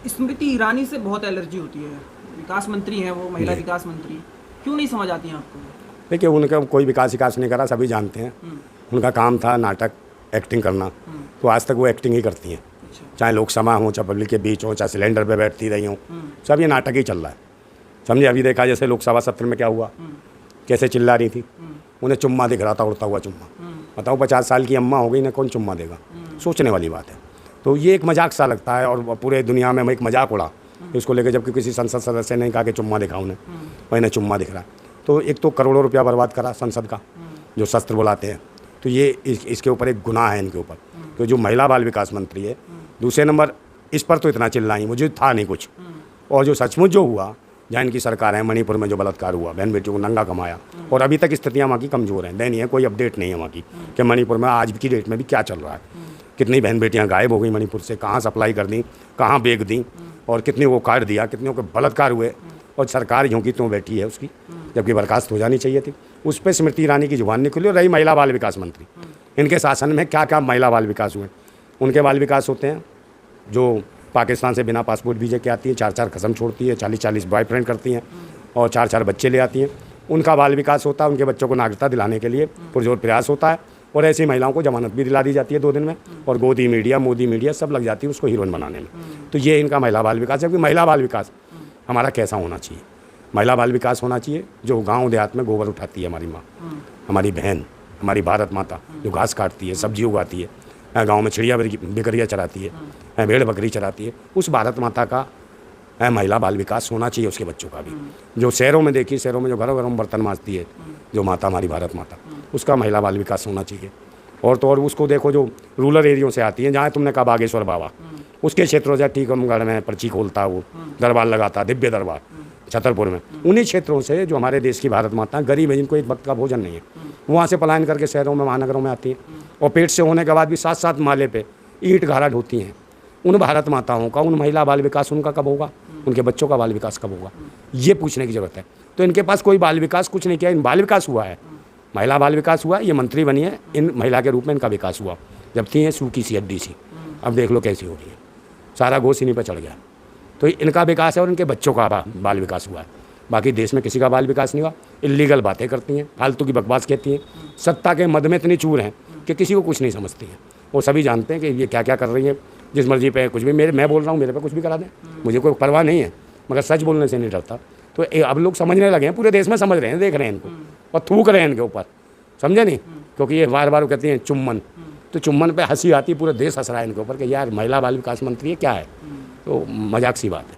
स्मृति ईरानी से बहुत एलर्जी होती है। विकास मंत्री हैं वो, महिला विकास मंत्री, क्यों नहीं समझ आती हैं आपको? देखिए, उनका कोई विकास नहीं करा, सभी जानते हैं। उनका काम था नाटक, एक्टिंग करना, तो आज तक वो एक्टिंग ही करती हैं। अच्छा। चाहे लोकसभा हो, चाहे पब्लिक के बीच हो, चाहे सिलेंडर पे बैठती रही हो, सब ये नाटक ही चल रहा है। समझे, अभी देखा जैसे लोकसभा सत्र में क्या हुआ, कैसे चिल्ला रही थी, उन्हें चुम्मा दिख रहा था, उड़ता हुआ चुम्मा। बताओ, 50 साल की अम्मा हो गई ना, कौन चुम्मा देगा? सोचने वाली बात है। तो ये एक मजाक सा लगता है, और पूरे दुनिया में एक मजाक उड़ा इसको लेकर, जबकि किसी संसद सदस्य ने कहा कि चुम्मा दिखा उन्हें, और इन्हें चुम्मा दिख रहा है। तो एक तो करोड़ों रुपया बर्बाद करा संसद का, जो शस्त्र बुलाते हैं, तो ये इसके ऊपर एक गुनाह है इनके ऊपर। तो जो महिला बाल विकास मंत्री है, दूसरे नंबर इस पर तो इतना चिल्लाई, मुझे था नहीं कुछ। और जो सचमुच जो हुआ, जहाँ इनकी सरकार है, मणिपुर में जो बलात्कार हुआ, बहन बेटियों को नंगा कमाया, और अभी तक स्थितियाँ वहाँ की कमज़ोर हैं, दयनीय है, कोई अपडेट नहीं है वहाँ की कि मणिपुर में आज की डेट में भी क्या चल रहा है। कितनी बहन बेटियाँ गायब हो गई मणिपुर से, कहाँ सप्लाई कर दी, कहाँ बेच दी, और कितनी को काट दिया, कितनों के बलात्कार हुए, और सरकार यूँ की त्यों बैठी है उसकी, जबकि बर्खास्त हो जानी चाहिए थी। उस पर स्मृति ईरानी की जुबान निकली। और रही महिला बाल विकास मंत्री, इनके शासन में क्या क्या महिला बाल विकास हुए? उनके बाल विकास होते हैं जो पाकिस्तान से बिना पासपोर्ट वीज़े के आती है, 4-4 कसम छोड़ती है, 40-40 बॉयफ्रेंड करती हैं, और 4-4 बच्चे ले आती हैं। उनका बाल विकास होता है, उनके बच्चों को नागरिकता दिलाने के लिए पुरजोर प्रयास होता है, और ऐसी महिलाओं को जमानत भी दिला दी जाती है 2 दिन में, और गोदी मीडिया, मोदी मीडिया सब लग जाती है उसको हीरोइन बनाने में। तो ये इनका महिला बाल विकास है। क्योंकि महिला बाल विकास हमारा कैसा होना चाहिए? महिला बाल विकास होना चाहिए जो गाँव देहात में गोबर उठाती है, हमारी माँ, हमारी बहन, हमारी भारत माता, जो घास काटती है, सब्जी उगाती है, गांव में चिड़िया बिकरिया चराती है, भेड़ बकरी चराती है, उस भारत माता का महिला बाल विकास होना चाहिए, उसके बच्चों का भी। जो शहरों में देखिए, शहरों में जो घरों घरों में बर्तन मांजती है जो माता, हमारी भारत माता, उसका महिला बाल विकास होना चाहिए। और तो और उसको देखो, जो रूरल एरियो से आती हैं, जहाँ तुमने कहा बागेश्वर बाबा, उसके क्षेत्रों से टीकमगढ़ में पर्ची खोलता, वो दरबार लगाता, दिव्य दरबार छतरपुर में, उन्हीं क्षेत्रों से जो हमारे देश की भारत माता गरीब है, जिनको एक वक्त का भोजन नहीं है, वहाँ से पलायन करके शहरों में, महानगरों में आती हैं, और पेट से होने के बाद भी 7-7 माले पे ईंट घारा ढोती हैं। उन भारत माताओं का, उन महिला बाल विकास उनका कब होगा? उनके बच्चों का बाल विकास कब होगा? ये पूछने की ज़रूरत है। तो इनके पास कोई बाल विकास कुछ नहीं किया। इन बाल विकास हुआ है, महिला बाल विकास हुआ है, ये मंत्री बनी है, इन महिला के रूप में इनका विकास हुआ। जब थी हैं सूखी सी हड्डी सी, अब देख लो कैसी हो रही है, सारा घोष इन्हीं पर चढ़ गया। तो इनका विकास है, और इनके बच्चों का बाल विकास हुआ है। बाकी देश में किसी का बाल विकास नहीं हुआ। इल्लीगल बातें करती हैं, फालतू की बकवास कहती हैं, सत्ता के मद में इतनी चूर हैं कि किसी को कुछ नहीं समझती हैं। वो सभी जानते हैं कि ये क्या क्या कर रही है, जिस मर्जी पे कुछ भी, मैं बोल रहा हूँ, मेरे पे कुछ भी करा दें, मुझे कोई परवाह नहीं है, मगर सच बोलने से नहीं डरता। तो अब लोग समझने लगे हैं, पूरे देश में समझ रहे हैं, देख रहे हैं इनको, और थूक रहे हैं इनके ऊपर, समझे नहीं? क्योंकि ये बार बार कहती हैं चुम्बन, तो चुम्बन पे हंसी आती है, पूरे देश हंस रहा है इनके ऊपर कि यार महिला बाल विकास मंत्री है क्या है? तो मजाक सी बात है।